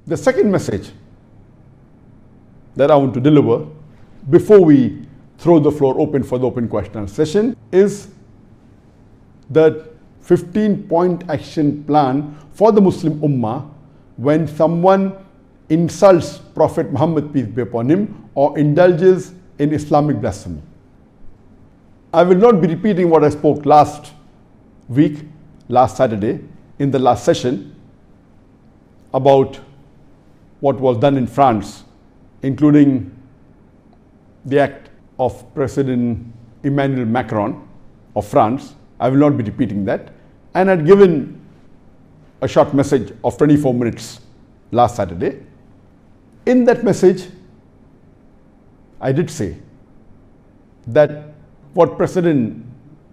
The second message that I want to deliver before we throw the floor open for the open question session is the 15-point action plan for the Muslim Ummah when someone insults Prophet Muhammad, peace be upon him, or indulges in Islamic blasphemy. I will not be repeating what I spoke last week, last Saturday, in the last session about what was done in France, including the act of President Emmanuel Macron of France. I will not be repeating that. And I had given a short message of 24 minutes last Saturday. In that message, I did say that what President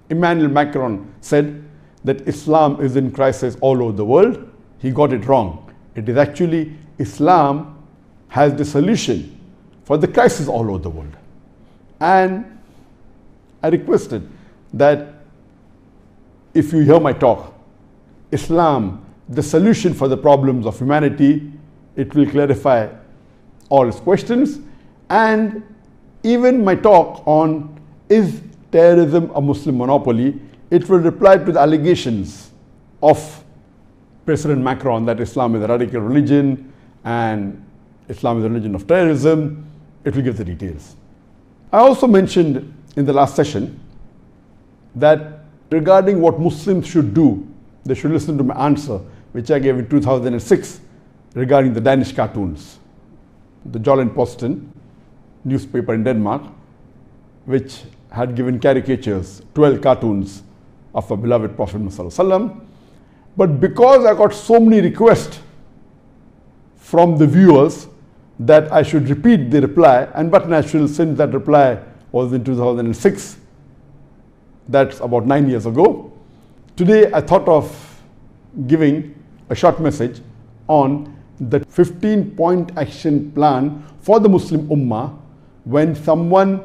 Emmanuel Macron said, that Islam is in crisis all over the world, he got it wrong. It is actually Islam has the solution for the crisis all over the world. And I requested that if you hear my talk, Islam, the solution for the problems of humanity, it will clarify all its questions. And even my talk on is terrorism a Muslim monopoly, it will reply to the allegations of President Macron that Islam is a radical religion and Islam is a religion of terrorism. It will give the details. I also mentioned in the last session that regarding what Muslims should do, they should listen to my answer, which I gave in 2006 regarding the Danish cartoons. The Jyllands-Posten newspaper in Denmark, which had given caricatures, 12 cartoons of our beloved Prophet Muhammad SAW. But because I got so many requests from the viewers that I should repeat the reply, and but natural, since that reply was in 2006, that's about 9 years ago. Today I thought of giving a short message on the 15-point action plan for the Muslim Ummah when someone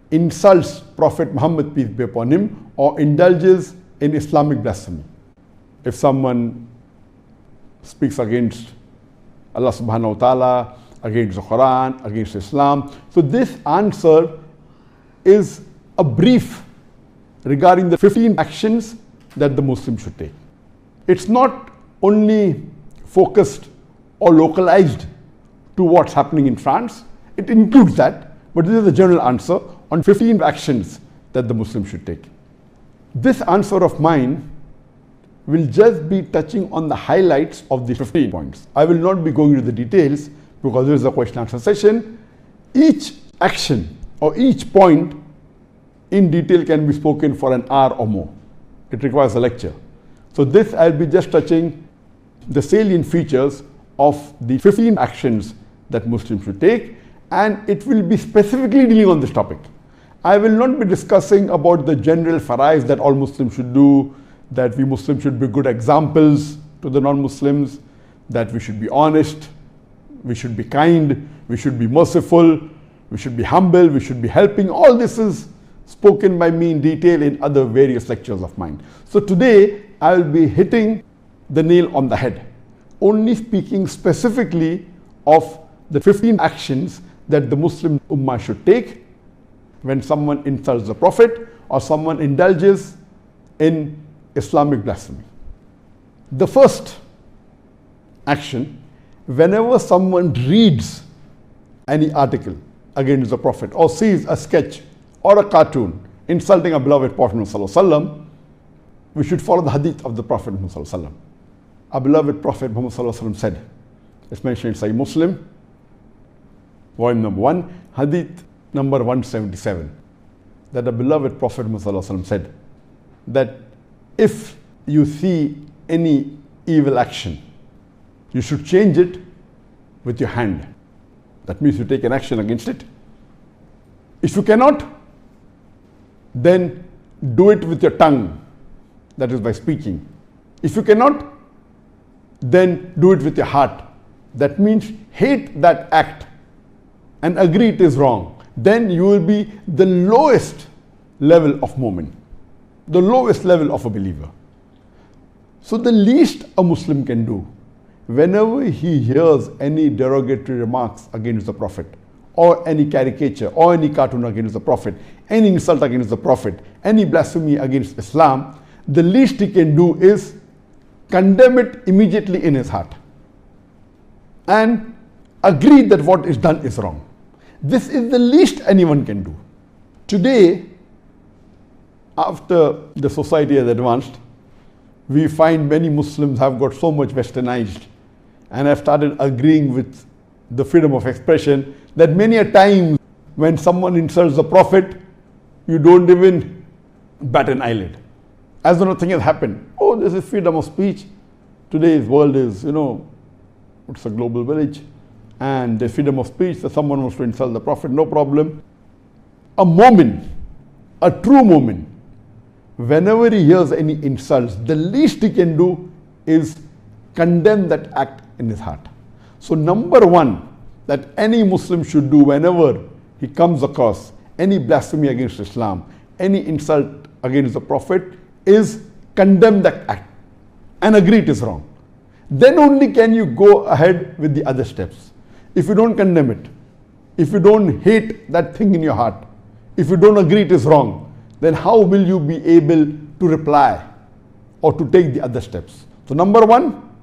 insults Prophet Muhammad, peace be upon him, or indulges in Islamic blasphemy. If someone speaks against Allah subhanahu wa ta'ala, against the Quran, against Islam. So this answer is a brief regarding the 15 actions that the Muslim should take. It's not only focused or localized to what's happening in France. It includes that, but this is the general answer on 15 actions that the Muslim should take. This answer of mine will just be touching on the highlights of the 15 points. I will not be going into the details because this is a question answer session. Each action or each point in detail can be spoken for an hour or more. It requires a lecture. So this I'll be just touching the salient features of the 15 actions that Muslims should take, and it will be specifically dealing on this topic. I will not be discussing about the general farais that all Muslims should do, that we Muslims should be good examples to the non-Muslims, that we should be honest, we should be kind, we should be merciful, we should be humble, we should be helping. All this is spoken by me in detail in other various lectures of mine. So today I will be hitting the nail on the head, only speaking specifically of the 15 actions that the Muslim Ummah should take when someone insults the Prophet or someone indulges in Islamic blasphemy. The first action, whenever someone reads any article against the Prophet or sees a sketch or a cartoon insulting a beloved Prophet ﷺ, we should follow the hadith of the Prophet ﷺ. Our beloved Prophet Muhammad ﷺ said, it's mentioned in Sahih Muslim, volume number 1, hadith number 177, that the beloved Prophet Muhammad ﷺ said that if you see any evil action, you should change it with your hand. That means you take an action against it. If you cannot, then do it with your tongue, that is by speaking. If you cannot, then do it with your heart. That means hate that act and agree it is wrong. Then you will be the lowest level of mu'min, the lowest level of a believer. So the least a Muslim can do whenever he hears any derogatory remarks against the Prophet, or any caricature, or any cartoon against the Prophet, any insult against the Prophet, any blasphemy against Islam, the least he can do is condemn it immediately in his heart and agree that what is done is wrong. This is the least anyone can do. Today, after the society has advanced, we find many Muslims have got so much westernized and have started agreeing with the freedom of expression that many a time when someone insults the Prophet, you don't even bat an eyelid. As though nothing has happened. Oh, this is freedom of speech. Today's world is, it's a global village. And the freedom of speech, that someone wants to insult the Prophet, no problem. A moment, a true moment, whenever he hears any insults, the least he can do is condemn that act in his heart. So number one that any Muslim should do whenever he comes across any blasphemy against Islam, any insult against the Prophet, is condemn that act and agree it is wrong. Then only can you go ahead with the other steps. If you don't condemn it, if you don't hate that thing in your heart, if you don't agree it is wrong, then how will you be able to reply or to take the other steps? So number one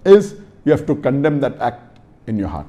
is you have to condemn that act in your heart.